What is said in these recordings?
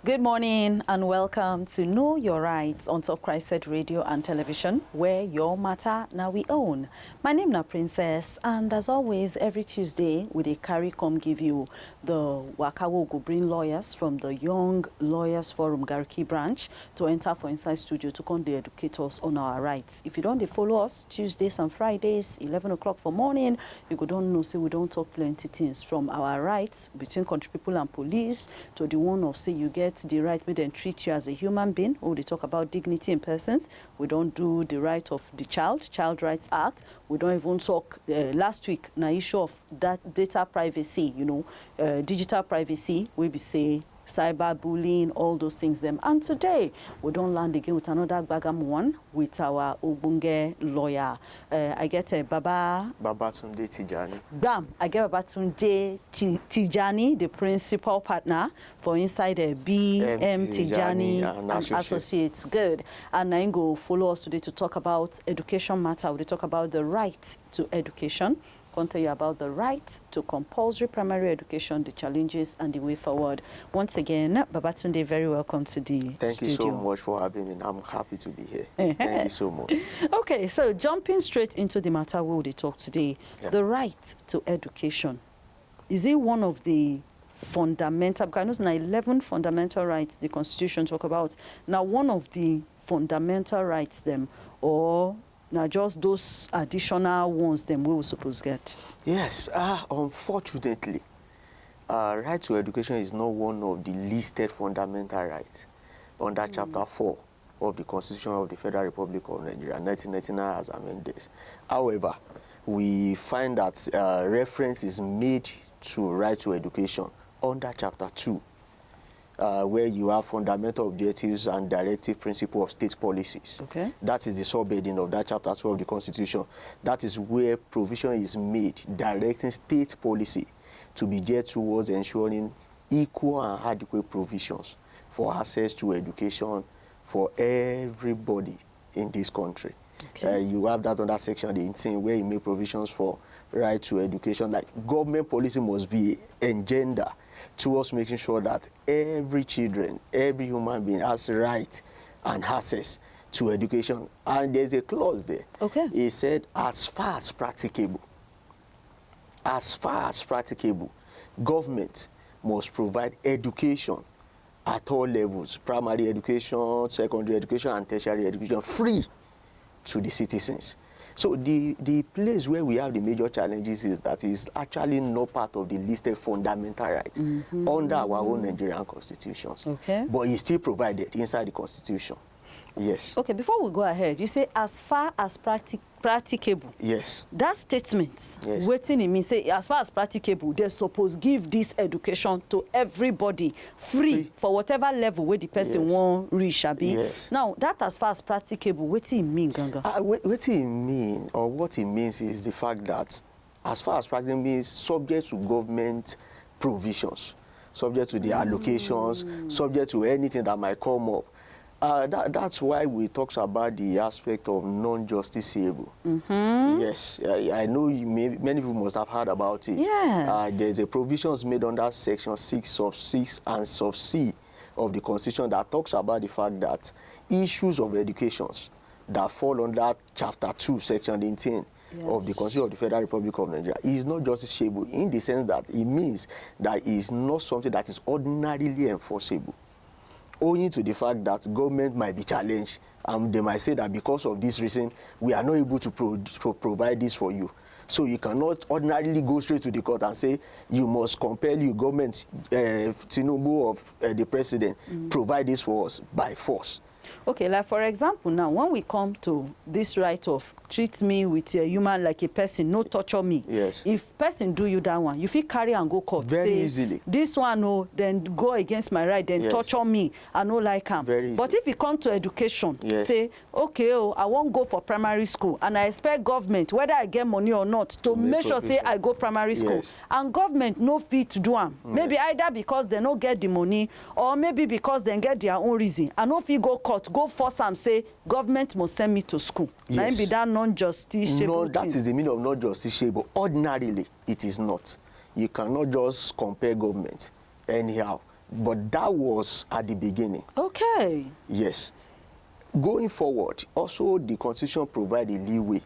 Good morning and welcome to Know Your Rights on Top Christ Radio and Television, where your matter now we own. My name is Princess, and as always, every Tuesday we dey carry come give you the waka wey go bring lawyers from the Young Lawyers Forum Gariki branch to enter for inside studio to come dey educate us on our rights. If you don't dey follow us Tuesdays and Fridays, 11 o'clock for morning, you go don't know say we don't talk plenty things from our rights between country people and police to the one of say you get the right way then treat you as a human being. Or they talk about dignity in persons. We don't do the right of the Child Rights Act. We don't even talk last week na issue of that data privacy, digital privacy. We be say cyberbullying, all those things them. And today we don't land again with another bagam one with our Obunge lawyer. I get Babatunde Tijani. I get Babatunde Tijani, the principal partner for inside a BM Tijani and Associates. Good. And I'm going to follow us today to talk about education matter. We'll talk about the right to education. Going to tell you about the right to compulsory primary education, the challenges and the way forward. Once again, Babatunde, very welcome to the studio. Thank you so much for having me. I'm happy to be here. Thank you so much. Okay, so jumping straight into the matter we will talk today, the right to education. Is it one of the fundamental, because I know 11 fundamental rights the Constitution talk about. Now, one of the fundamental rights them, or now just those additional ones them we will suppose get? Yes, unfortunately, right to education is not one of the listed fundamental rights under Chapter 4 of the Constitution of the Federal Republic of Nigeria, 1999 as amended. However, we find that reference is made to right to education under Chapter 2, where you have fundamental objectives and directive principle of state policies. Okay. That is the subheading of that Chapter 2 of the Constitution. That is where provision is made directing state policy to be geared towards ensuring equal and adequate provisions for access to education for everybody in this country. Okay. You have that under Section 18 where you make provisions for right to education. Like government policy must be engendered towards making sure that every human being has right and access to education. And there's a clause there. Okay. It said, as far as practicable, government must provide education at all levels, primary education, secondary education, and tertiary education, free to the citizens. So the place where we have the major challenges is that it's actually not part of the listed fundamental right under our own Nigerian constitutions. Okay. But it's still provided inside the constitution. Yes. Okay, before we go ahead, you say as far as practicable. Yes. That statement, yes. Waiting in me say as far as practicable, they're supposed to give this education to everybody free for whatever level where the person won't reach. Yes. Now, that as far as practicable, what do you mean, Ganga? What it mean, or what it means is the fact that as far as practicable means subject to government provisions, subject to the allocations, subject to anything that might come up. That's why we talk about the aspect of non-justiciable. Yes, I know many people must have heard about it. Yes. There's a provisions made under Section 6, Sub 6, and Sub C of the Constitution that talks about the fact that issues of educations that fall under Chapter 2, Section 18 of the Constitution of the Federal Republic of Nigeria is not justiciable in the sense that it means that it is not something that is ordinarily enforceable, owing to the fact that government might be challenged and they might say that because of this reason we are not able to provide this for you. So you cannot ordinarily go straight to the court and say you must compel you government, Tinubu of the president, provide this for us by force. Okay, like for example, now when we come to this right of treat me with a human like a person, no torture me. Yes. If person do you that one, you feel carry and go court. Very say, easily. This one, no, then go against my right, then torture me. I no like him. But if you come to education, say, okay, I won't go for primary school, and I expect government, whether I get money or not, to make sure say I go primary school. And government no fit to do them. Maybe either because they no get the money, or maybe because they get their own reason. And no fit go court, go force and say government must send me to school. Now be that non-justiciable. No, that is the meaning of non-justiciable. Ordinarily, it is not. You cannot just compare government anyhow But that was at the beginning. Okay. Yes. Going forward, also the Constitution provides a leeway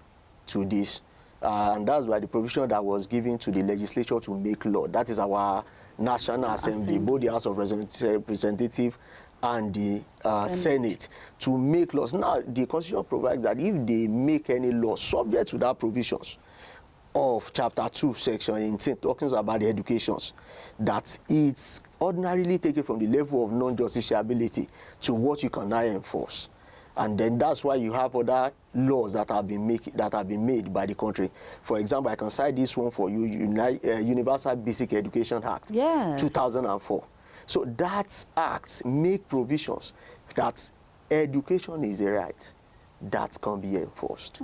to this. And that's why the provision that was given to the legislature to make law, that is our National Assembly, both the House of Representatives and the Senate, to make laws. Now, the Constitution provides that if they make any law subject to that provisions of Chapter 2, Section 18, talking about the educations, that it's ordinarily taken from the level of non-justiciability to what you can now enforce. And then that's why you have other laws that have been made by the country. For example, I can cite this one for you, Universal Basic Education Act, yes, 2004. So that act make provisions that education is a right that can be enforced.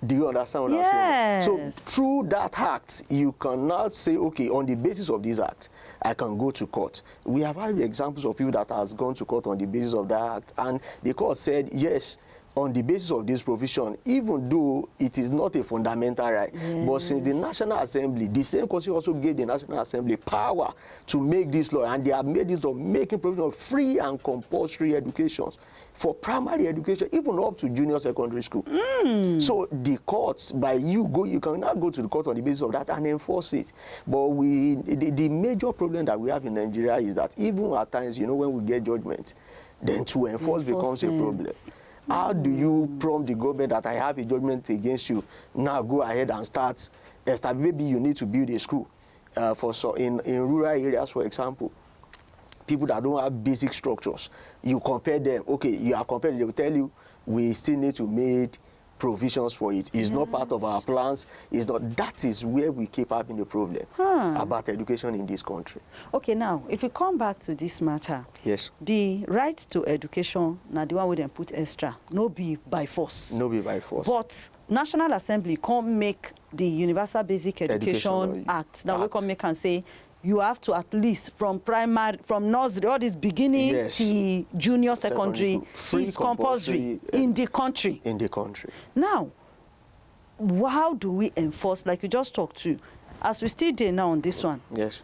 Do you understand what I'm saying? So through that act, you cannot say, okay, on the basis of this act, I can go to court. We have had examples of people that has gone to court on the basis of that act, and the court said, yes, on the basis of this provision, even though it is not a fundamental right, but since the National Assembly, the same Constitution also gave the National Assembly power to make this law, and they have made this law making provision of free and compulsory education for primary education, even up to junior secondary school. So the courts, you can now go to the court on the basis of that and enforce it. But the major problem that we have in Nigeria is that even at times, when we get judgment, then to enforce becomes a problem. How do you prompt the government that I have a judgment against you? Now go ahead and start. Maybe you need to build a school in rural areas, for example. People that don't have basic structures, you compare them. Okay, you are compared. They will tell you we still need to make provisions for it. It's not part of our plans. It's not. That is where we keep having the problem about education in this country. Okay, now if we come back to this matter, yes, the right to education, now the one we then put extra, no be by force. No be by force. But National Assembly can't make the Universal Basic Education Act. Now we can make and say, you have to at least from nursery, all this beginning to junior secondary is compulsory in the country. In the country. Now, how do we enforce, like you just talked to, as we still do now on this one? Yes.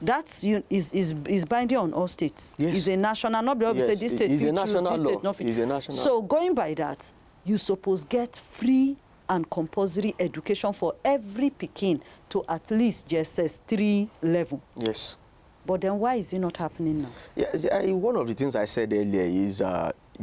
That is binding on all states. Yes. It's a national, not be able to say this state, it's a national this law. State, not It's a national. So going by that, you suppose get free and compulsory education for every Pekin to at least JSS 3 level. Yes. But then why is it not happening now? Yeah, one of the things I said earlier is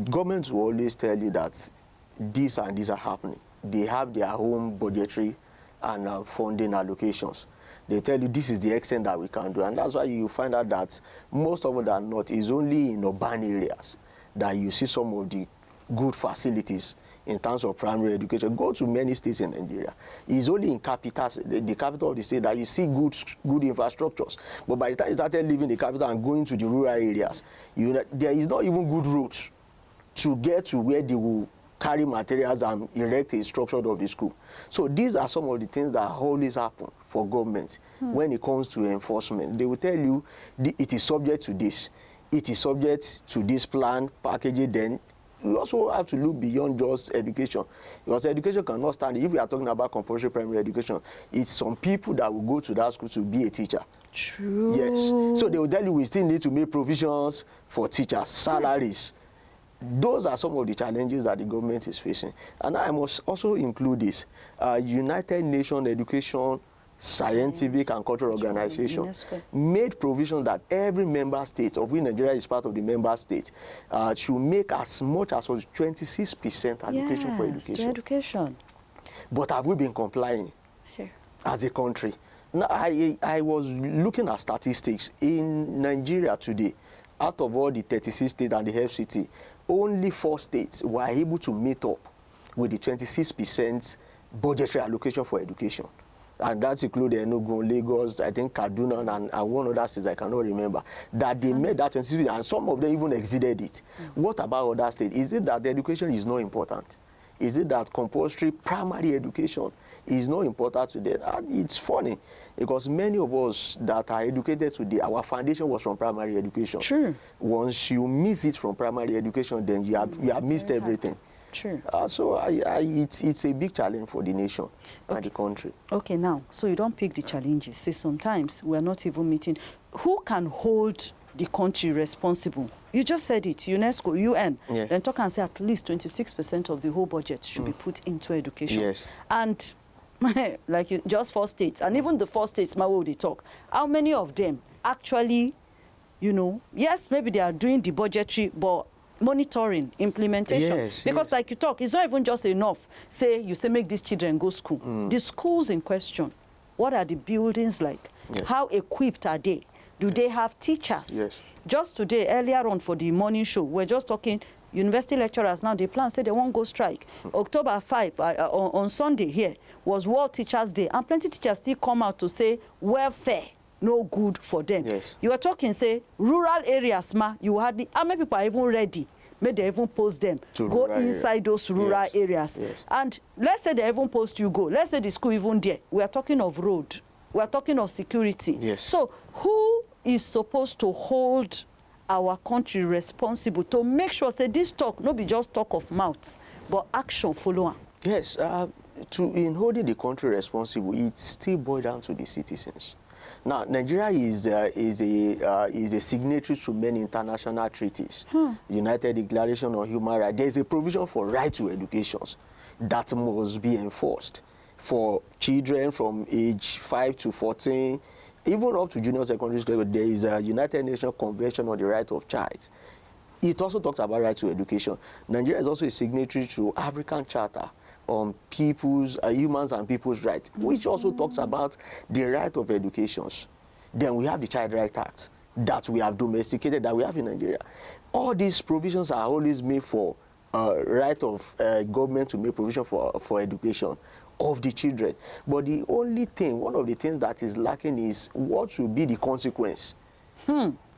governments will always tell you that this and these are happening. They have their own budgetary and funding allocations. They tell you this is the extent that we can do. And that's why you find out that most of them not is only in urban areas that you see some of the good facilities in terms of primary education. Go to many states in Nigeria. It's only in capitals, the capital of the state, that you see good infrastructures. But by the time you started leaving the capital and going to the rural areas, there is not even good roads to get to where they will carry materials and erect a structure of the school. So these are some of the things that always happen for government when it comes to enforcement. They will tell you it is subject to this. It is subject to this plan, package, then you also have to look beyond just education, because education cannot stand. If we are talking about compulsory primary education, it's some people that will go to that school to be a teacher. True. Yes. So they will tell you we still need to make provisions for teachers, salaries. Those are some of the challenges that the government is facing. And I must also include this. United Nations Education, Scientific and Cultural Organization made provision that every member state, of which Nigeria is part of the member state, should make as much as 26% allocation for education. To education. But have we been complying as a country? Now, I was looking at statistics in Nigeria today. Out of all the 36 states and the FCT, only 4 states were able to meet up with the 26% budgetary allocation for education. And that's included Enugu, Lagos, I think Kaduna, and one other state I cannot remember, that they made that 26%, and some of them even exceeded it. What about other states? Is it that the education is not important? Is it that compulsory primary education is not important to them? And it's funny, because many of us that are educated today, our foundation was from primary education. True. Once you miss it from primary education, then you have missed everything. True. So it's a big challenge for the nation and the country. Okay, now, so you don't pick the challenges. See, sometimes we're not even meeting. who can hold the country responsible? You just said it, UNESCO, UN. Yes. Then talk and say at least 26% of the whole budget should be put into education. Yes. And like just 4 states, and even the 4 states, my way they talk, how many of them actually, you know, yes, maybe they are doing the budgetary, but monitoring, implementation. Yes, because yes. like you talk, it's not even just enough. You say make these children go school. The schools in question, what are the buildings like? Yes. How equipped are they? Do they have teachers? Yes. Just today, earlier on for the morning show, we're just talking, university lecturers now, they plan, say they won't go strike. October 5, on Sunday here, was World Teachers Day, and plenty teachers still come out to say welfare no good for them. Yes. You are talking, say, rural areas, you hardly, how many people are even ready? Maybe they even post them, to go inside those rural areas. Yes. And let's say they even post you go, let's say the school even there, we are talking of road, we are talking of security. Yes. So who is supposed to hold our country responsible to make sure, say, this talk, not be just talk of mouths, but action follow on? Yes, in holding the country responsible, it still boils down to the citizens. Now, Nigeria is a signatory to many international treaties. United Declaration on Human Rights. There is a provision for right to education that must be enforced for children from age 5 to 14, even up to junior secondary school. There is a United Nations Convention on the Right of Child. It also talks about right to education. Nigeria is also a signatory to African Charter on humans and people's rights, which also talks about the right of education. Then we have the Child Rights Act that we have domesticated, that we have in Nigeria. All these provisions are always made for right of government to make provision for education of the children. But the only thing, one of the things that is lacking is what will be the consequence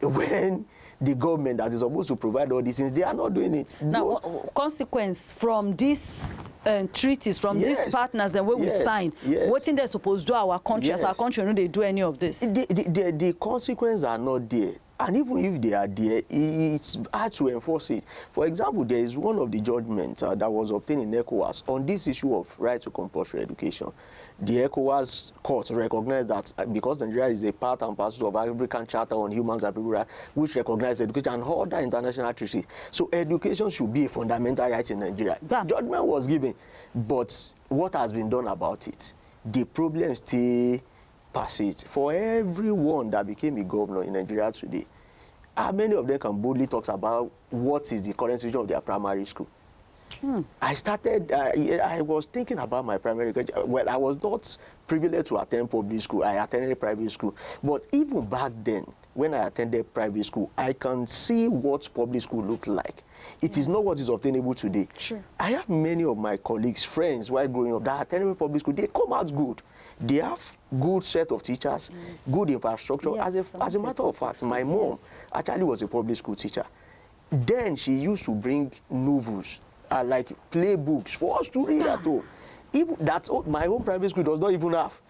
when the government that is supposed to provide all these things, they are not doing it. Now, consequence from these treaties, from these partners, the way we sign, what thing they're supposed to do our country, as our country, no, they do any of this? The consequences are not there. And even if they are there, it's hard to enforce it. For example, there is one of the judgments that was obtained in ECOWAS on this issue of right to compulsory education. The ECOWAS court recognized that because Nigeria is a part and parcel of African Charter on Humans and People Rights, which recognizes education and other international treaties. So education should be a fundamental right in Nigeria. That judgment was given, but what has been done about it? The problem still persist. For everyone that became a governor in Nigeria today, how many of them can boldly talk about what is the current situation of their primary school? I started, I was thinking about my primary education. Well, I was not privileged to attend public school. I attended private school. But even back then, when I attended private school, I can see what public school looked like. It is not what is obtainable today. Sure. I have many of my colleagues, friends, while growing up, that attended public school. They come out good. They have good set of teachers, good infrastructure. As a matter of fact, my mom actually was a public school teacher. Then she used to bring novels, like playbooks for us to read at home. Even that's my own private school does not even have.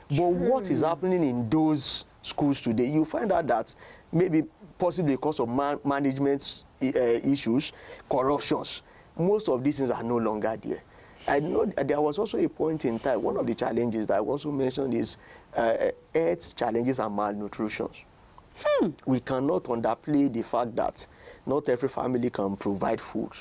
But what is happening in those schools today, you find out that maybe possibly because of management issues, corruptions, most of these things are no longer there. I know there was also a point in time, one of the challenges that I also mentioned is health challenges and malnutrition. We cannot underplay the fact that not every family can provide food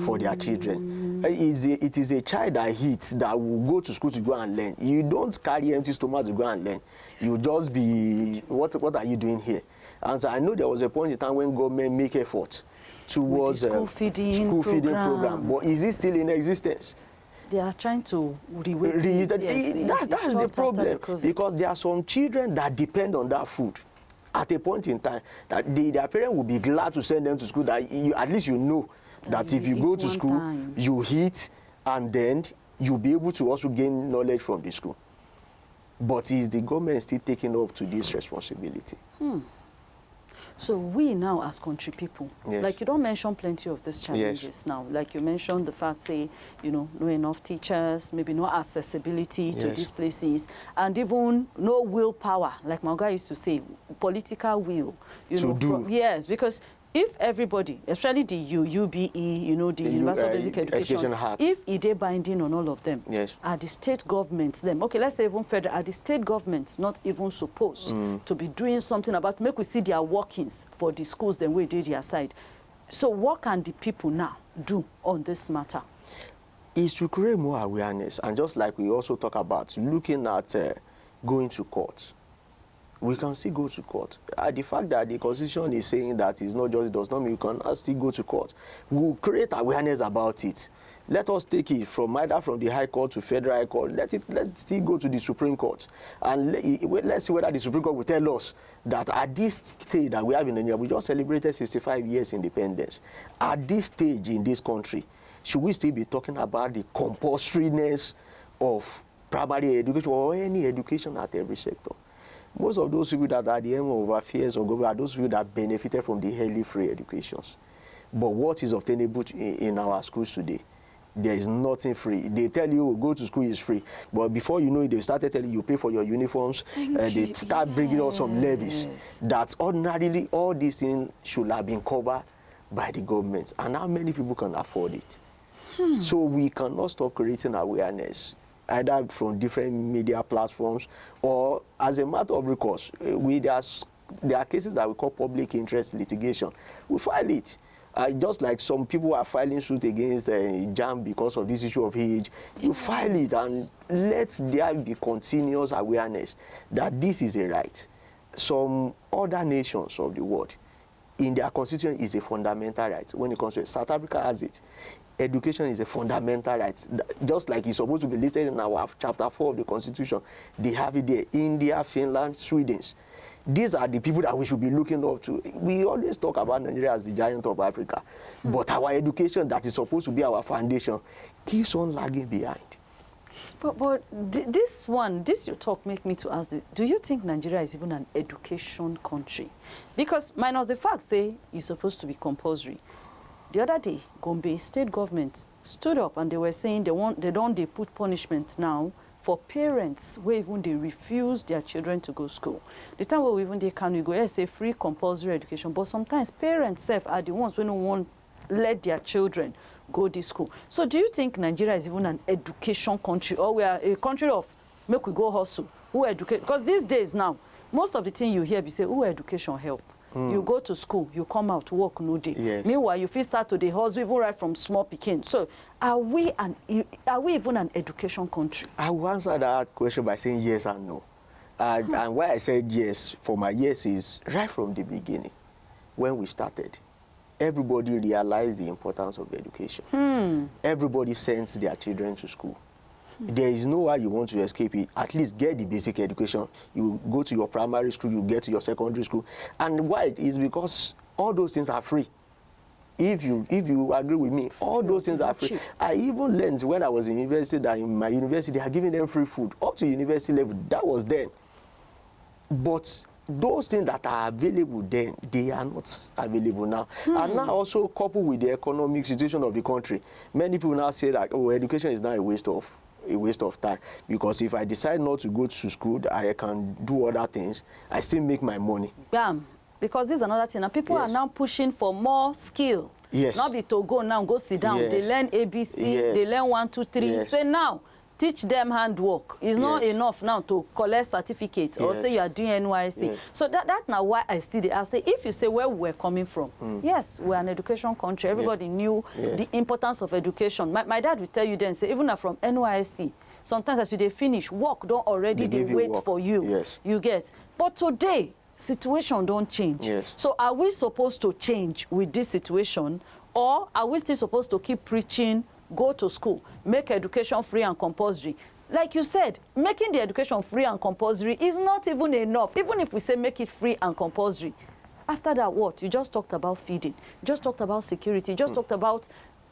for their children. It is a child that eats that will go to school to go and learn. You don't carry empty stomach to go and learn. You just be, what are you doing here? And so I know there was a point in time when government make effort towards school feeding program. But is it still in existence? They are trying to that's the problem, because there are some children that depend on that food. At a point in time, that their parents will be glad to send them to school, that at least you know that if you go to school, you eat, and then you'll be able to also gain knowledge from the school. But is the government still taking up to this responsibility? So we now as country people, like you don't mention plenty of these challenges now. Like you mentioned the fact, say, no enough teachers, maybe no accessibility to these places, and even no willpower, like my guy used to say, political will. Because if everybody, especially the UBE, you know, the Universal Basic Education, if it binding on all of them, yes, are the state governments, them, okay, let's say even federal, are the state governments not even supposed to be doing something about, make we see their workings for the schools, then we did their side. So what can the people now do on this matter? Is to create more awareness, and just like we also talk about looking at going to court. We can still go to court. The fact that the Constitution is saying that it's not just, it does not mean you can still go to court. We'll create awareness about it. Let us take it from either from the High Court to Federal High Court. Let's still go to the Supreme Court. And let's see whether the Supreme Court will tell us that at this stage that we have in Nigeria, we just celebrated 65 years independence. At this stage in this country, should we still be talking about the compulsoriness of primary education or any education at every sector? Most of those people that are the aim of affairs or government are those people that benefited from the early free educations. But what is obtainable in our schools today? There is nothing free. They tell you go to school is free, but before you know it, they started telling you pay for your uniforms. They start bringing out some levies that ordinarily all these things should have been covered by the government. And how many people can afford it? So we cannot stop creating awareness, either from different media platforms or as a matter of recourse. There are cases that we call public interest litigation. We file it. Just like some people are filing suit against JAMB because of this issue of age, you file it and let there be continuous awareness that this is a right. Some other nations of the world, in their constitution, is a fundamental right. When it comes to it, South Africa has it. Education is a fundamental right. Just like it's supposed to be listed in our chapter 4 of the Constitution, they have it there. India, Finland, Sweden. These are the people that we should be looking up to. We always talk about Nigeria as the giant of Africa, but our education that is supposed to be our foundation keeps on lagging behind. But this you talk make me to ask, do you think Nigeria is even an education country? Because minus the fact that it's supposed to be compulsory. The other day, Gombe state government stood up and they were saying they put punishment now for parents where even they refuse their children to go to school. The time where even they can, we go, yes, say free compulsory education, but sometimes parents are the ones who don't want let their children go to school. So do you think Nigeria is even an education country, or we are a country of make we go hustle? Who educate? Because these days now, most of the thing you hear be say, who education help? You go to school, you come out, work no day. Yes. Meanwhile, you feel start to the hustle even right from small picking. So are we even an education country? I will answer that question by saying yes and no. And why I said yes for my yes is right from the beginning. When we started, everybody realized the importance of education. Everybody sends their children to school. There is no way you want to escape it. At least get the basic education. You go to your primary school, you get to your secondary school. And why? It is because all those things are free. If you agree with me, all those things are free. I even learned when I was in university that in my university they are giving them free food up to university level. That was then. But those things that are available then, they are not available now. And now also coupled with the economic situation of the country, many people now say that, oh, education is now a waste of time, because if I decide not to go to school, I can do other things, I still make my money. Bam. Because this is another thing. And people are now pushing for more skill. Yes. Not be to go now, go sit down. Yes. They learn ABC, Yes. they learn 1, 2, 3. Yes. Say now, teach them handwork. It's not enough now to collect certificate or say you are doing NYC. Yes. So that's now why I still I say, if you say where we're coming from, yes, we're an education country. Everybody knew the importance of education. My dad will tell you then, say, even from NYC, sometimes as you finish, work don't already they wait for you. Yes. You get. But today, situation don't change. Yes. So are we supposed to change with this situation, or are we still supposed to keep preaching, go to school, make education free and compulsory? Like you said, making the education free and compulsory is not even enough. Even if we say make it free and compulsory, after that what? You just talked about feeding, you just talked about security, you just talked about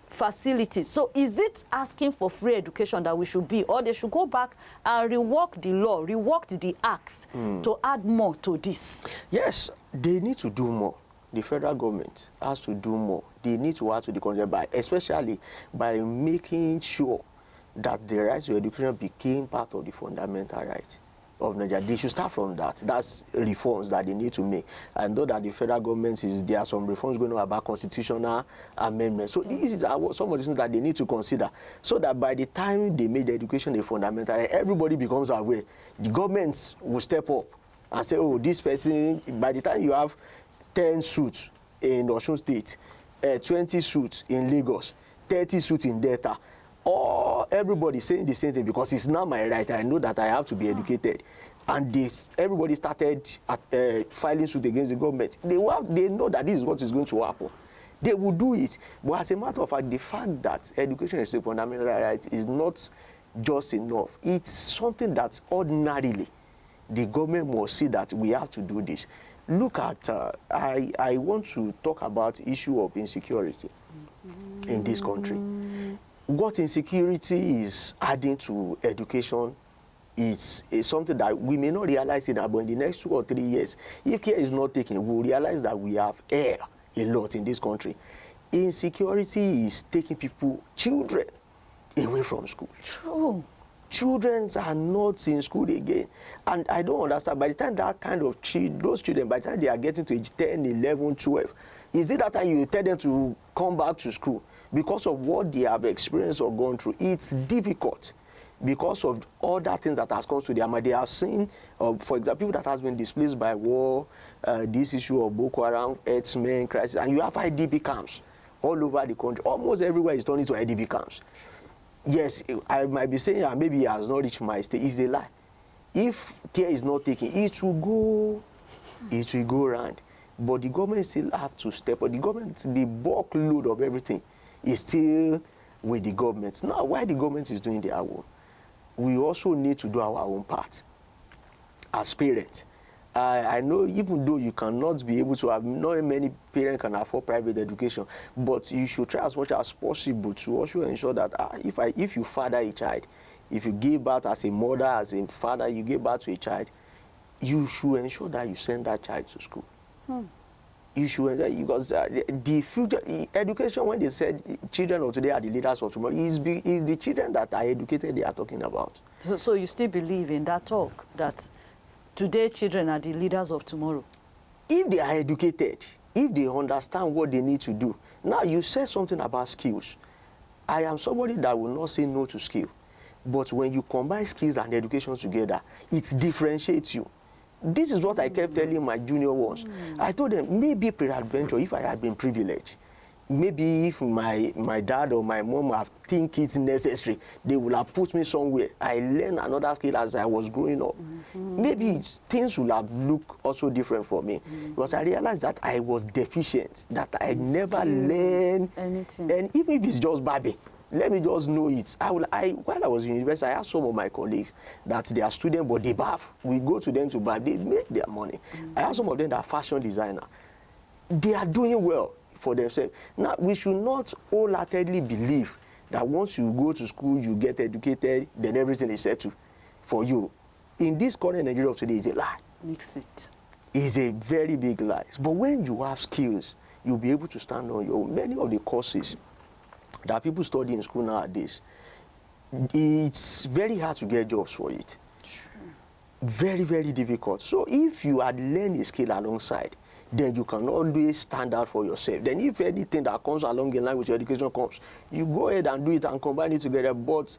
facilities. So is it asking for free education that we should be, or they should go back and rework the law, rework the acts to add more to this? Yes, they need to do more. The federal government has to do more. They need to add to the country, especially by making sure that the right to education became part of the fundamental right. of Nigeria. They should start from that. That's reforms that they need to make. I know that the federal government there are some reforms going on about constitutional amendments. So this is some of the things that they need to consider, so that by the time they make the education a fundamental, everybody becomes aware. The governments will step up and say, oh, this person, by the time you have 10 suits in Osun State, 20 suits in Lagos, 30 suits in Delta, or everybody saying the same thing, because it's not my right, I know that I have to be educated, and everybody started filing suit against the government, they know that this is what is going to happen. They will do it. But as a matter of fact, the fact that education is a fundamental right is not just enough. It's something that ordinarily the government must see that we have to do this. Look at, I want to talk about issue of insecurity in this country. What insecurity is adding to education is something that we may not realize it now, but in the next 2 or 3 years, if care is not taken, we'll realize that we have a lot in this country. Insecurity is taking children away from school. True. Children are not in school again. And I don't understand, by the time that kind of those children, by the time they are getting to age 10, 11, 12, is it that time you tell them to come back to school? Because of what they have experienced or gone through, it's difficult because of other things that has come to their mind. They have seen, for example, people that has been displaced by war, this issue of Boko Haram, herdsmen, crisis, and you have IDP camps all over the country. Almost everywhere is turning to IDP camps. Yes, I might be saying maybe it has not reached my state. It's a lie. If care is not taken, it will go around. But the government still have to step up. The government, the bulk load of everything is still with the government. Now, while the government is doing their work, we also need to do our own part as parents. I know even though you cannot be able to have, not many parents can afford private education, but you should try as much as possible to also ensure that if you father a child, if you give birth as a mother, as a father, you give birth to a child, you should ensure that you send that child to school. You should, because the future education, when they said children of today are the leaders of tomorrow, is the children that are educated they are talking about. So you still believe in that talk that today children are the leaders of tomorrow? If they are educated, if they understand what they need to do. Now, you said something about skills. I am somebody that will not say no to skill. But when you combine skills and education together, it differentiates you. This is what I kept telling my junior ones. I told them, maybe peradventure, if I had been privileged, maybe if my dad or my mom have think it's necessary, they would have put me somewhere. I learned another skill as I was growing up. Maybe things would have looked also different for me, because I realized that I was deficient, that I never learned anything. And even if it's just Barbie, let me just know it. While I was in university, I asked some of my colleagues that they are students, but they barb. We go to them to barb. They make their money. I asked some of them that are fashion designer. They are doing well for themselves. Now, we should not wholeheartedly believe that once you go to school, you get educated, then everything is settled for you. In this current Nigeria of today, is a lie. Mix it. It's a very big lie. But when you have skills, you'll be able to stand on your own. Many of the courses that people study in school nowadays, it's very hard to get jobs for it. True. Very, very difficult. So if you had learned a skill alongside, then you can always stand out for yourself. Then if anything that comes along in line with your education comes, you go ahead and do it and combine it together. But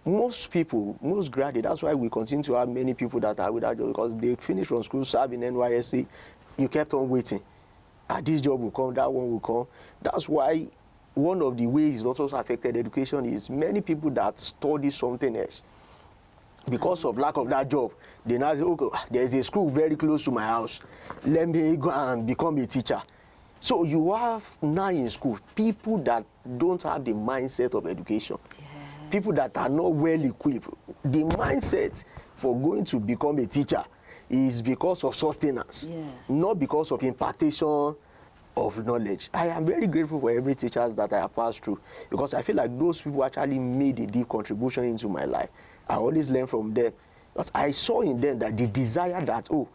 most people, most graduates, that's why we continue to have many people that are without jobs, because they finish from school, serve in NYSC, you kept on waiting. This job will come, that one will come. That's why one of the ways it also affected education is many people that study something else, because of lack of that job, they now say, okay, there's a school very close to my house, let me go and become a teacher. So you have now in school people that don't have the mindset of education. Yes. People that are not well equipped. The mindset for going to become a teacher is because of sustenance, yes, not because of impartation of knowledge. I am very grateful for every teachers that I have passed through, because I feel like those people actually made a deep contribution into my life. I always learn from them, because I saw in them that the desire that, oh,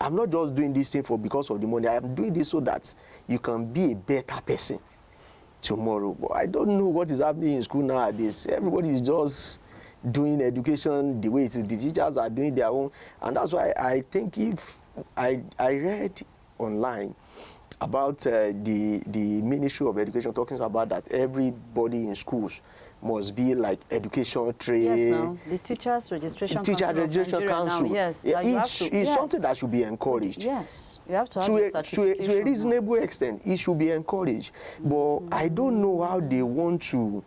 I'm not just doing this thing because of the money. I am doing this so that you can be a better person tomorrow. But I don't know what is happening in school nowadays. Everybody is just doing education the way it is. The teachers are doing their own. And that's why I think if I read online about the Ministry of Education talking about that everybody in schools must be like education trained. Yes, now the Teachers Registration Council. Now, yes, yeah, it's something that should be encouraged. Yes, you have to have a certification. To a reasonable extent, it should be encouraged. But I don't know how they want to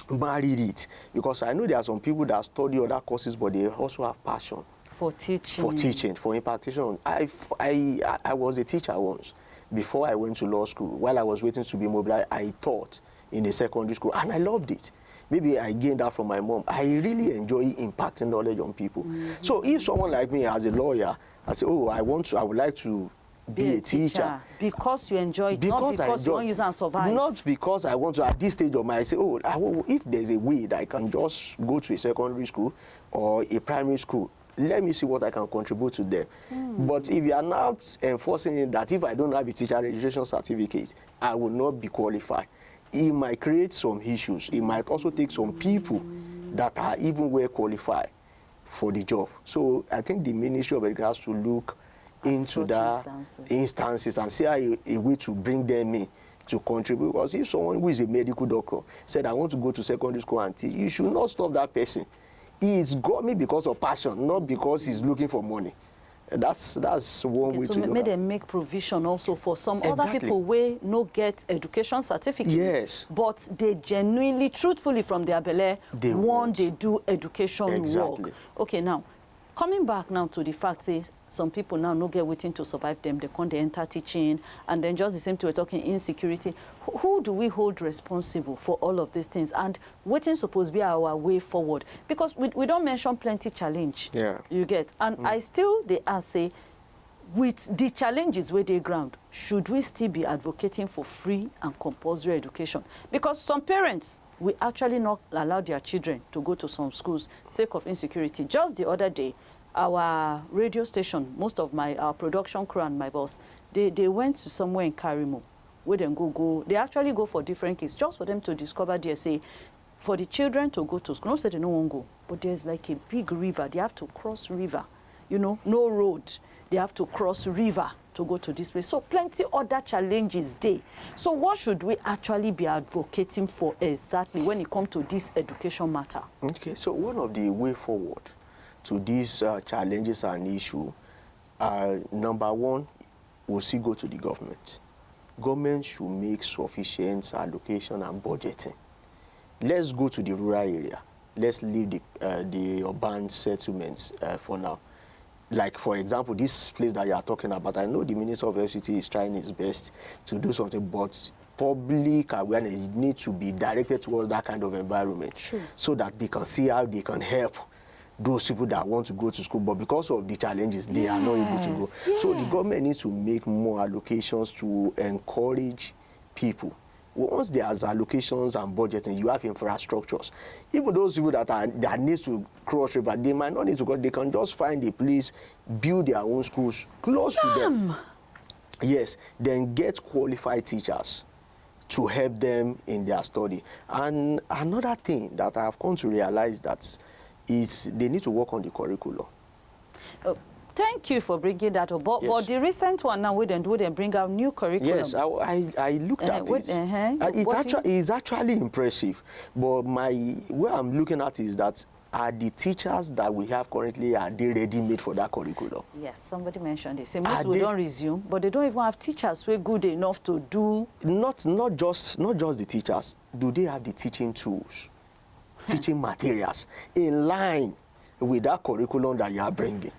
marry it, because I know there are some people that study other courses, but they also have passion for teaching. For impartation. I was a teacher once before I went to law school. While I was waiting to be mobilized, I taught in a secondary school, and I loved it. Maybe I gained that from my mom. I really enjoy impacting knowledge on people. So if someone like me as a lawyer, I say, oh, I would like to be a teacher. Because you enjoy it, not because you want to use it and survive. Not because I want to, at this stage of my, I say, oh, if there's a way that I can just go to a secondary school or a primary school, let me see what I can contribute to them. But if you are not enforcing it, that if I don't have a teacher registration certificate, I will not be qualified. It might create some issues. It might also take some people that are even well qualified for the job. So I think the Ministry of Education has to look into that instances and see a way to bring them in to contribute. Because if someone who is a medical doctor said, I want to go to secondary school and teach, you should not stop that person. He is going because of passion, not because he's looking for money. That's one way to look at it. So maybe they make provision also for some other people who no get education certificate. Yes. But they genuinely, truthfully from their belly, they do education work. Okay, now, coming back now to the fact that some people now no get waiting to survive them, they enter teaching, and then just the same thing we're talking insecurity. Who do we hold responsible for all of these things? And waiting supposed to be our way forward? Because we don't mention plenty challenge. Yeah. You get. And I still, they ask, say, with the challenges where they ground, should we still be advocating for free and compulsory education? Because some parents will actually not allow their children to go to some schools sake of insecurity. Just the other day, our radio station, most of our production crew and my boss, they went to somewhere in Karimo, where they they actually go for different kids, just for them to discover there, say, for the children to go to school. Not say they don't want to go, but there's like a big river. They have to cross river, you know, no road. They have to cross river to go to this place. So plenty other challenges there. So what should we actually be advocating for exactly when it comes to this education matter? Okay, so one of the way forward to these challenges and issues, number one, we'll still go to the government. Government should make sufficient allocation and budgeting. Let's go to the rural area. Let's leave the urban settlements for now. Like, for example, this place that you are talking about, I know the Minister of FCT is trying his best to do something, but public awareness needs to be directed towards that kind of environment. Sure. So that they can see how they can help those people that want to go to school, but because of the challenges, they are not able to go. Yes. So the government needs to make more allocations to encourage people. Once there's allocations and budgeting, you have infrastructures. Even those people that needs to cross river, they might not need to go. They can just find a place, build their own schools close to them. Yes, then get qualified teachers to help them in their study. And another thing that I have come to realize that is they need to work on the curriculum. Thank you for bringing that up. But, but the recent one now, we then bring out new curriculum. Yes, I looked at it. It's actually impressive. But where I'm looking at is that are the teachers that we have currently, are they ready-made for that curriculum? Yes, somebody mentioned this. Most will don't resume, but they don't even have teachers who are good enough to do. Not just the teachers. Do they have the teaching tools, teaching materials in line with that curriculum that you are bringing?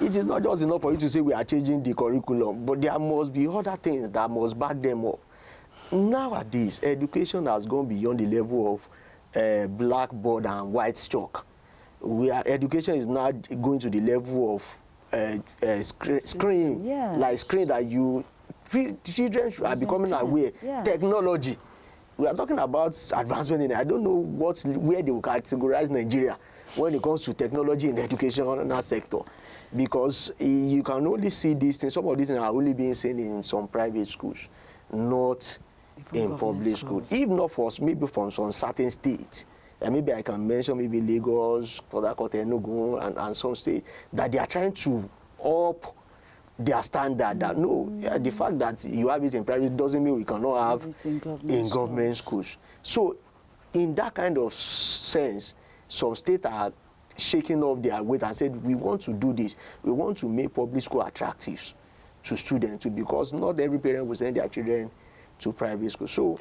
It is not just enough for you to say we are changing the curriculum, but there must be other things that must back them up. Nowadays, education has gone beyond the level of blackboard and white chalk. Education is now going to the level of screen, like screen that children are becoming aware. Yes. Technology. We are talking about advancement in it. I don't know where they will categorize Nigeria when it comes to technology in the educational sector, because you can only see these things. Some of these things are only being seen in some private schools, not in public schools. If not for maybe from some certain states, maybe I can mention maybe Lagos, Port Harcourt, Enugu, and some states, that they are trying to up their standard. That no, the fact that you have it in private doesn't mean we cannot have in government schools. So in that kind of sense, some states are shaking off their weight and said, we want to do this. We want to make public school attractive to students too, because not every parent will send their children to private school. So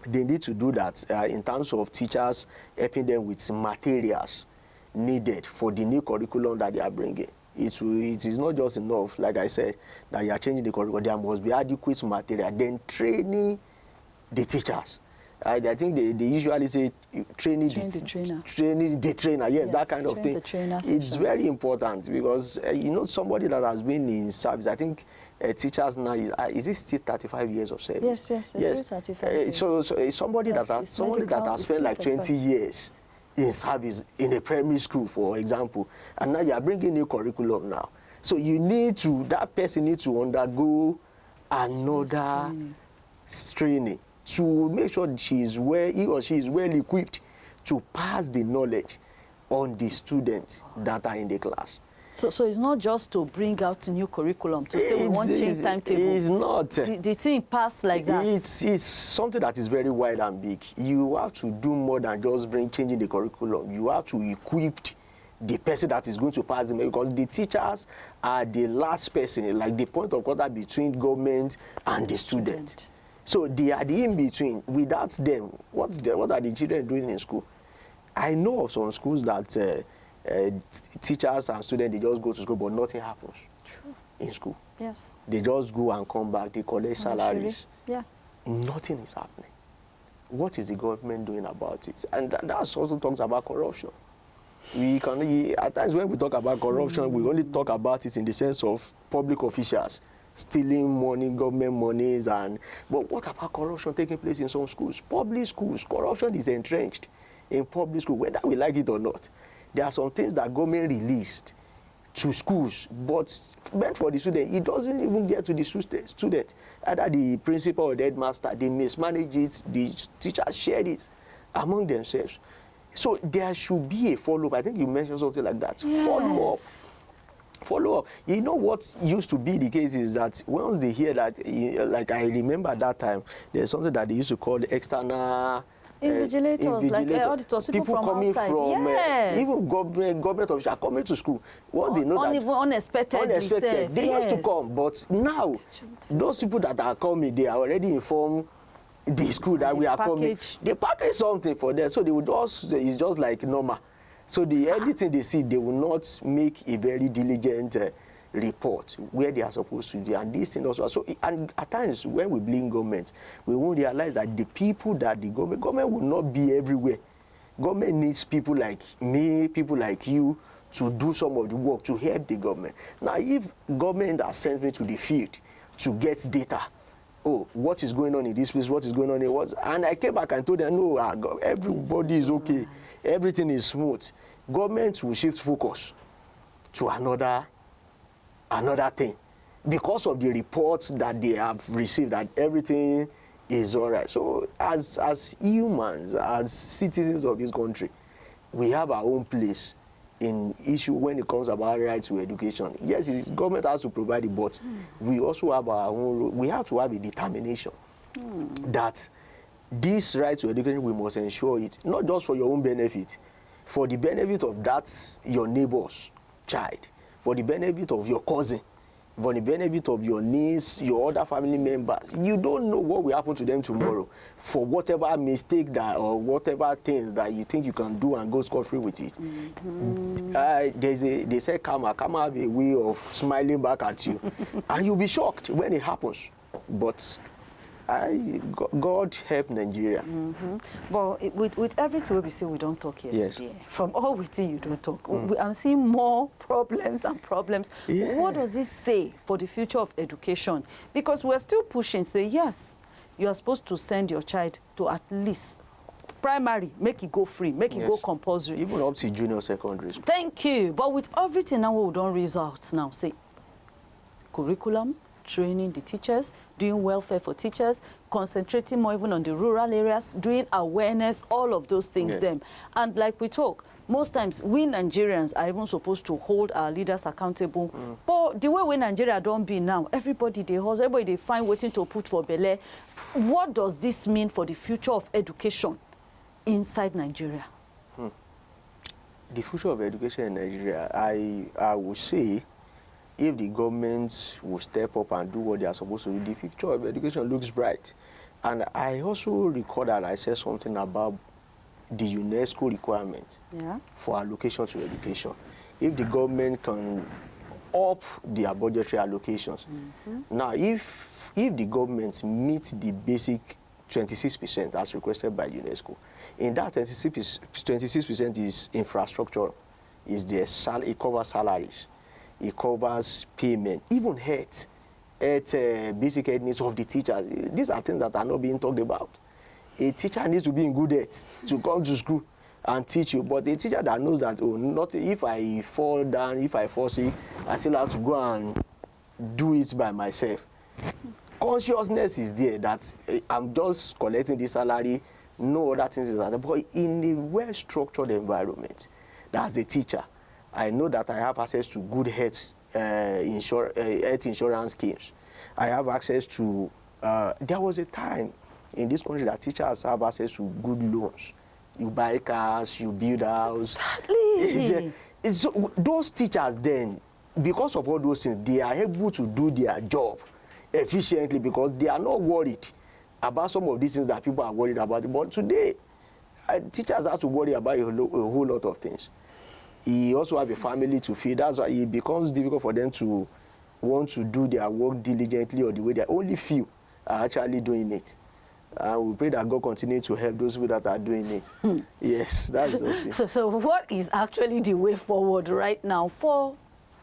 they need to do that in terms of teachers helping them with materials needed for the new curriculum that they are bringing. It is not just enough, like I said, that you are changing the curriculum. There must be adequate material. Then training the teachers. I think they usually say training the trainer. Yes, that kind of thing. It's very important because you know, somebody that has been in service, I think teachers now is it still 35 years of service? Yes. Still 35 years. So somebody that has spent like 20 years in service in a primary school, for example, and now you are bringing new curriculum now. So that person needs to undergo another training to make sure he or she is well equipped to pass the knowledge on the students that are in the class. So it's not just to bring out a new curriculum, to say we want change timetable. It's not. The thing pass like that. It's something that is very wide and big. You have to do more than just changing the curriculum. You have to equip the person that is going to pass them, because the teachers are the last person, like the point of contact between government and the student. So they are the in-between. Without them, what are the children doing in school? I know of some schools that teachers and students, they just go to school, but nothing happens in school. Yes. They just go and come back, they collect salaries. Yeah. Nothing is happening. What is the government doing about it? And that also talks about corruption. At times when we talk about corruption, we only talk about it in the sense of public officials stealing money, government monies, but what about corruption taking place in some schools? Public schools, corruption is entrenched in public school, whether we like it or not. There are some things that government released to schools, but meant for the student, it doesn't even get to the student. Either the principal or the headmaster, they mismanage it, the teachers share it among themselves. So there should be a follow-up. I think you mentioned something like that. Yes. Follow up. You know what used to be the case is that once they hear that, like I remember at that time, there's something that they used to call the external invigilators, like auditors, people from coming outside. From yes. Even government officials are coming to school. Once they know that unexpected, they used to come, but now those people that are coming, they are already informed the school that we are coming. They package something for them, so they would it's just like normal. So everything they see, they will not make a very diligent report where they are supposed to do. And this thing also. So, and at times when we blame government, we won't realize that the people that the government will not be everywhere. Government needs people like me, people like you, to do some of the work, to help the government. Now, if government has sent me to the field to get data, what is going on in this place, what is going on in what, and I came back and told them, no, everybody is okay, everything is smooth. Government will shift focus to another thing because of the reports that they have received that everything is all right. So as humans, as citizens of this country, we have our own place in issue when it comes about right to education. Yes, government has to provide it, but we also have our own role. We have to have a determination that this right to education, we must ensure it, not just for your own benefit, for the benefit of your neighbor's child, for the benefit of your cousin, for the benefit of your niece, your other family members. You don't know what will happen to them tomorrow for whatever mistake or whatever things that you think you can do and go scot-free with it. They say karma have a way of smiling back at you. And you'll be shocked when it happens. But God help Nigeria. But with everything we say, we don't talk here today. From all we see, you don't talk. I'm seeing more problems and problems. What does this say for the future of education? Because we're still pushing, say, yes, you are supposed to send your child to at least primary, make it go free, make it go compulsory. Even up to junior secondary school. Thank you. But with everything now, we don't results now, say, curriculum, training the teachers, doing welfare for teachers, concentrating more even on the rural areas, doing awareness, all of those things them. And like we talk, most times we Nigerians are even supposed to hold our leaders accountable. But the way we Nigeria don't be now, everybody they hustle, everybody they find waiting to put for belly. What does this mean for the future of education inside Nigeria? The future of education in Nigeria, I would say, if the government will step up and do what they are supposed to do, the future of education looks bright. And I also recall that I said something about the UNESCO requirement for allocation to education. If the government can up their budgetary allocations. Now, if the government meets the basic 26% as requested by UNESCO, in that 26% is infrastructure, is the it covers salaries, it covers payment, even health, basic health needs of the teachers. These are things that are not being talked about. A teacher needs to be in good health to come to school and teach you, but a teacher that knows that, oh, not if I fall down, if I fall sick, I still have to go and do it by myself. Consciousness is there that I'm just collecting the salary, no other things is that. But in a well-structured environment, as a teacher, I know that I have access to good health insurance schemes. I have access to, there was a time in this country that teachers have access to good loans. You buy cars, you build a house. Exactly. So those teachers then, because of all those things, they are able to do their job efficiently because they are not worried about some of these things that people are worried about. But today, teachers have to worry about a whole lot of things. He also have a family to feed. That's why it becomes difficult for them to want to do their work diligently or the way they only few are actually doing it. We pray that God continue to help those people that are doing it. Yes, that's those things. So what is actually the way forward right now for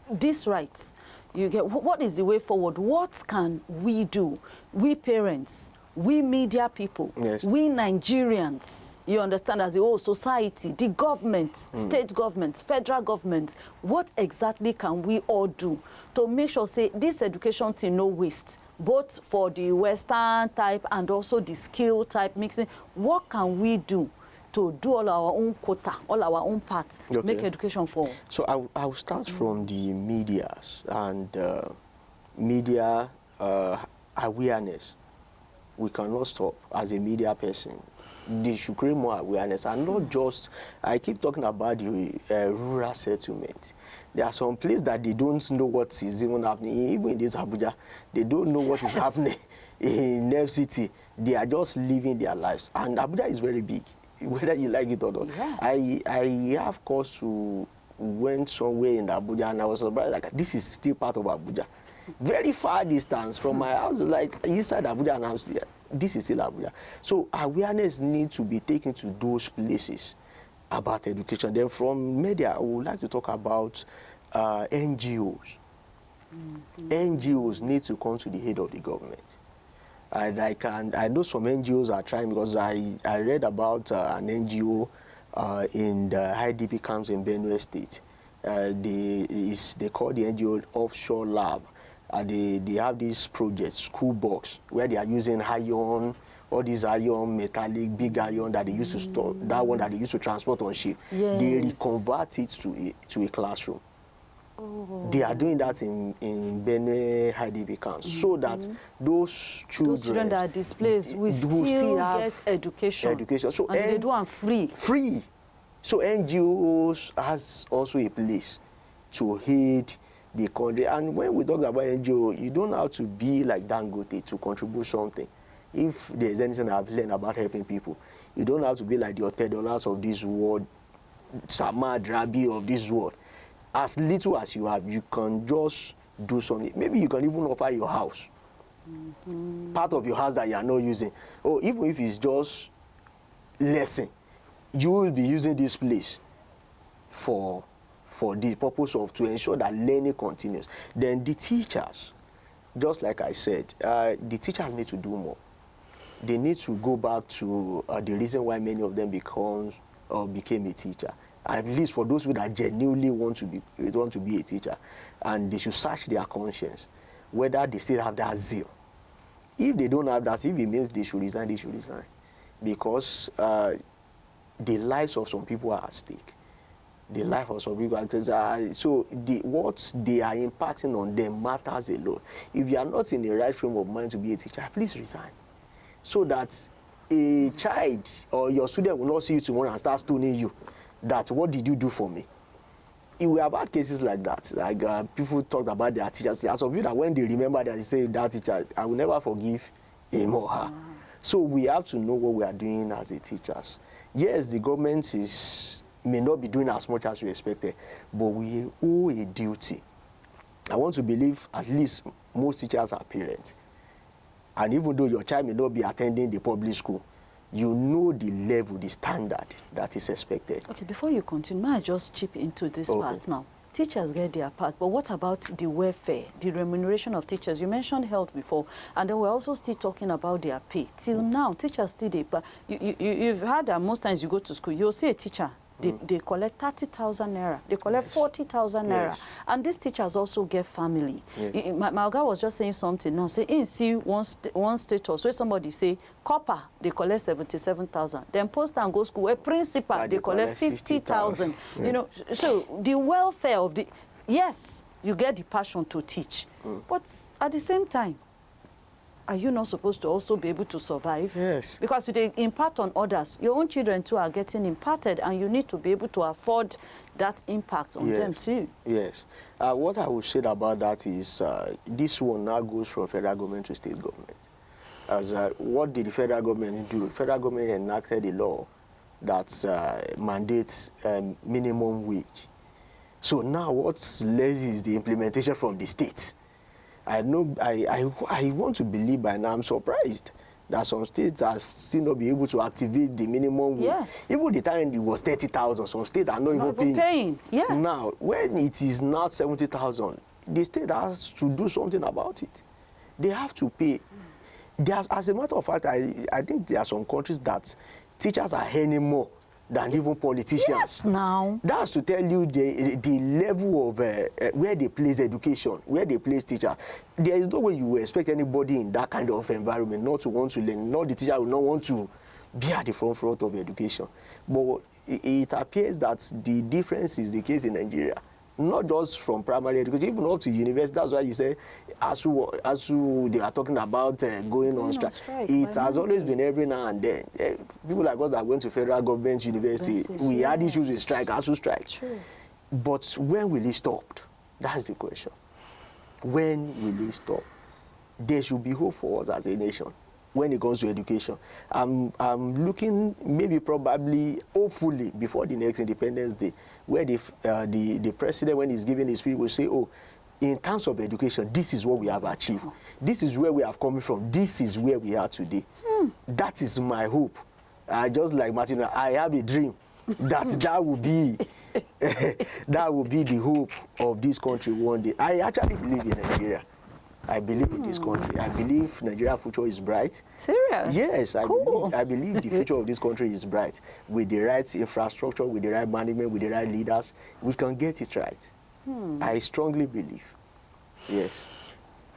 these rights? You get, what is the way forward? What can we do? We parents, we media people, we Nigerians, you understand, as the whole society, the government, state governments, federal government, what exactly can we all do to make sure, say, this education thing no waste, both for the Western type and also the skill type mixing? What can we do to do all our own quota, all our own parts, make education for? So I will start from the medias and media awareness. We cannot stop as a media person. They should create more awareness and not just, I keep talking about the rural settlement. There are some places that they don't know what is even happening. Even in this Abuja, they don't know what is happening in FCT. They are just living their lives. And Abuja is very big, whether you like it or not. I have cause to went somewhere in Abuja and I was surprised, like, this is still part of Abuja. Very far distance from my house, like inside Abuja, and I was there. This is still Abuja. So awareness needs to be taken to those places about education. Then from media, I would like to talk about NGOs. NGOs need to come to the head of the government. And I know some NGOs are trying, because I read about an NGO in the IDP camps in Benue State. They call the NGO Offshore Lab. They have this project, School Box, where they are using iron, all these iron, metallic, big iron that they used to store, that one that they used to transport on ship. They reconvert it to a classroom. They are doing that in Benue IDP camps, so that those children that are displaced will still get education. So and they do them free. Free. So NGOs has also a place to aid the country. And when we talk about NGO, you don't have to be like Dangote to contribute something. If there's anything I've learned about helping people, you don't have to be like the $10 of this world, Samad Rabi of this world. As little as you have, you can just do something. Maybe you can even offer your house, part of your house that you are not using. Or even if it's just lesson, you will be using this place for the purpose of to ensure that learning continues. Then the teachers, just like I said, the teachers need to do more. They need to go back to the reason why many of them became a teacher. At least for those people that genuinely want to be a teacher, and they should search their conscience. whether they still have that zeal. If they don't have that, if it means they should resign, they should resign. Because the lives of some people are at stake. The life of some people are at stake. So what they are impacting on them matters a lot. If you are not in the right frame of mind to be a teacher, please resign. So that a child or your student will not see you tomorrow and start stoning you. That, what did you do for me? We have had cases like that. Like people talked about their teachers. There are some people that when they remember that, they say, that teacher, I will never forgive him or her. So we have to know what we are doing as a teachers. Yes, the government may not be doing as much as we expected, but we owe a duty. I want to believe at least most teachers are parents. And even though your child may not be attending the public school, you know the level, the standard that is expected. Okay, before you continue, may I just chip into this part now? Teachers get their part, but what about the welfare, the remuneration of teachers? You mentioned health before, and then we're also still talking about their pay. Till now, teachers still, you've heard that most times you go to school, you'll see a teacher, they collect 30,000 naira, they collect 40,000 naira. And these teachers also get family. My guy was just saying something now, say, see one status where somebody say, copper, they collect 77,000. Then post and go school, where principal, they collect 50,000. You know, so the welfare of the, yes, you get the passion to teach, but at the same time, are you not supposed to also be able to survive? Yes. Because they impart on others. Your own children too are getting imparted, and you need to be able to afford that impact on them too. Yes. What I would say about that is this one now goes from federal government to state government. As what did the federal government do? The federal government enacted a law that mandates minimum wage. So now what's left is the implementation from the state. I know, I want to believe by now, I'm surprised that some states are still not be able to activate the minimum wage. Yes. Even the time it was 30,000, some states are not even paying. Yes. Now, when it is now 70,000, the state has to do something about it. They have to pay. As a matter of fact, I think there are some countries that teachers are earning more than even politicians. Yes, now. That's to tell you the level of where they place education, where they place teachers. There is no way you will expect anybody in that kind of environment not to want to learn. Not the teacher will not want to be at the front of education. But it appears that the difference is the case in Nigeria. Not just from primary education, even up to university. That's why you say, as they are talking about going on strike. It has always been every now and then. People like us that went to federal government university, we had issues with strike, ASU strike. True. But when will it stop? That's the question. When will it stop? There should be hope for us as a nation when it comes to education. I'm looking, maybe probably, hopefully, before the next Independence Day, where the president, when he's giving his speech, will say, oh, in terms of education, this is what we have achieved. This is where we have come from. This is where we are today. That is my hope. Just like Martin, I have a dream that will be that will be the hope of this country one day. I actually believe in Nigeria. I believe in this country. I believe Nigeria's future is bright. Serious? Yes, I believe the future of this country is bright. With the right infrastructure, with the right management, with the right leaders, we can get it right. I strongly believe. Yes.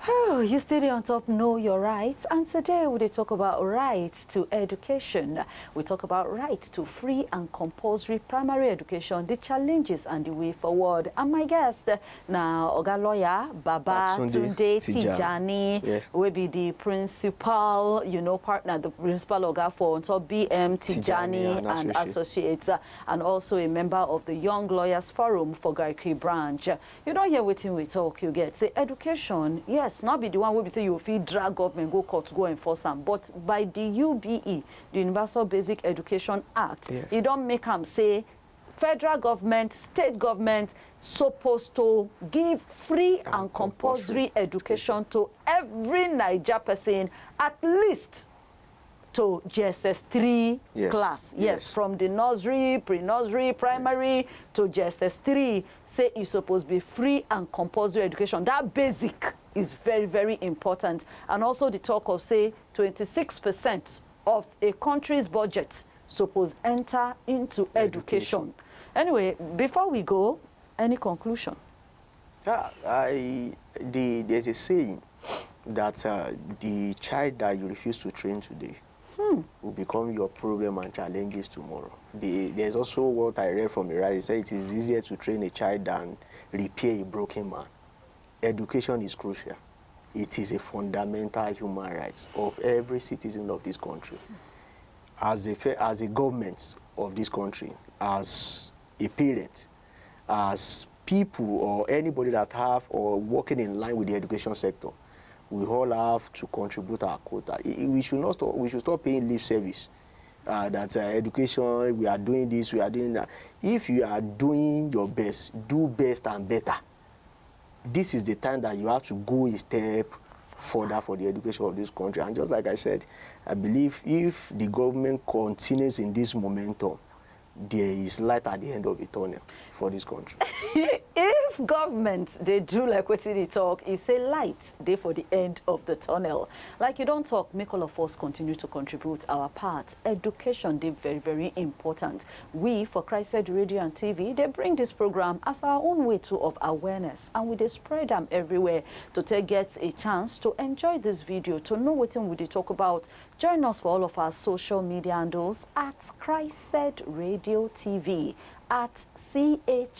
Oh, you still on top, know your rights. And today we talk about rights to education. We talk about rights to free and compulsory primary education, the challenges and the way forward. And my guest now, Oga lawyer Baba Tunde Tijani, yes, will be the principal, partner, the principal Oga for BM Tijani and Associates, and also a member of the Young Lawyers Forum for Garki branch. You don't hear what we talk, you get. Say education, yes, not be the one where we say you feel drag government, go court, go enforce them, but by the UBE, the Universal Basic Education Act, yes, you don't make them say federal government, state government supposed to give free and compulsory education to every Naija person, at least to GSS 3 class. Yes, from the nursery, pre-nursery, primary to GSS 3. Say it's supposed to be free and compulsory education. That basic is very, very important. And also the talk of, say, 26% of a country's budget supposed enter into education. Anyway, before we go, any conclusion? There's a saying that the child that you refuse to train today will become your problem and challenges tomorrow. There's also what I read from Iraq. It said it is easier to train a child than repair a broken man. Education is crucial. It is a fundamental human right of every citizen of this country. As a government of this country, as a parent, as people or anybody that have or working in line with the education sector, we all have to contribute our quota. We should not stop. We should stop paying lip service. That education, we are doing this, we are doing that. If you are doing your best, do best and better. This is the time that you have to go a step further for the education of this country. And just like I said, I believe if the government continues in this momentum, there is light at the end of the tunnel for this country. If government, they do like what they talk, it's a light day for the end of the tunnel. Like you don't talk, make all of us continue to contribute our part. Education, they very, very important. We, for Christ Radio and TV, they bring this program as our own way too of awareness. And we they spread them everywhere to get a chance to enjoy this video, to know what we talk about. Join us for all of our social media handles at Christ Radio TV, at CHRICEDRADIO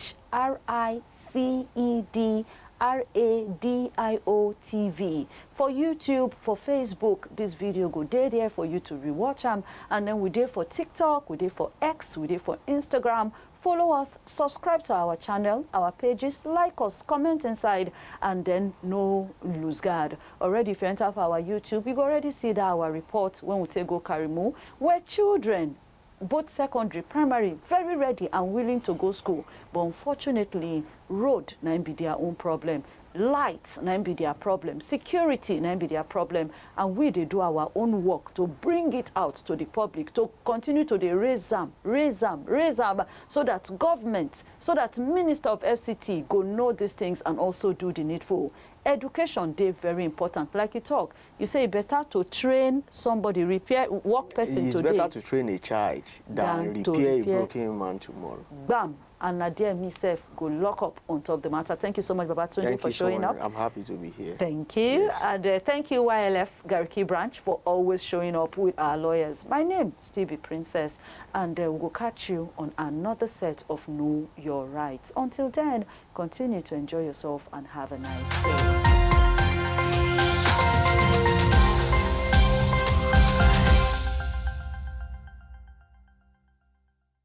TV. For YouTube, for Facebook, this video go there for you to rewatch them. And then we there for TikTok, we there for X, we there for Instagram. Follow us, subscribe to our channel, our pages, like us, comment inside, and then no lose guard. Already, if you enter our YouTube, you already see that our report when we take go Karimu, where children, both secondary, primary, very ready and willing to go school. But unfortunately, road na be their own problem. Lights na be their problem. Security na be their problem. And we they do our own work to bring it out to the public, to continue to raise them, so that government, so that Minister of FCT go know these things and also do the needful. Education, they very important. Like you talk, you say better to train somebody, repair work person today. It's better to train a child than repair a broken man tomorrow. Bam. And Nadia myself go lock up on top of the matter. Thank you so much, Babatunde, for showing up. I'm happy to be here. Thank you. Yes. And thank you, YLF Gariki Branch, for always showing up with our lawyers. My name is Stevie Princess, and we'll catch you on another set of Know Your Rights. Until then, continue to enjoy yourself and have a nice day.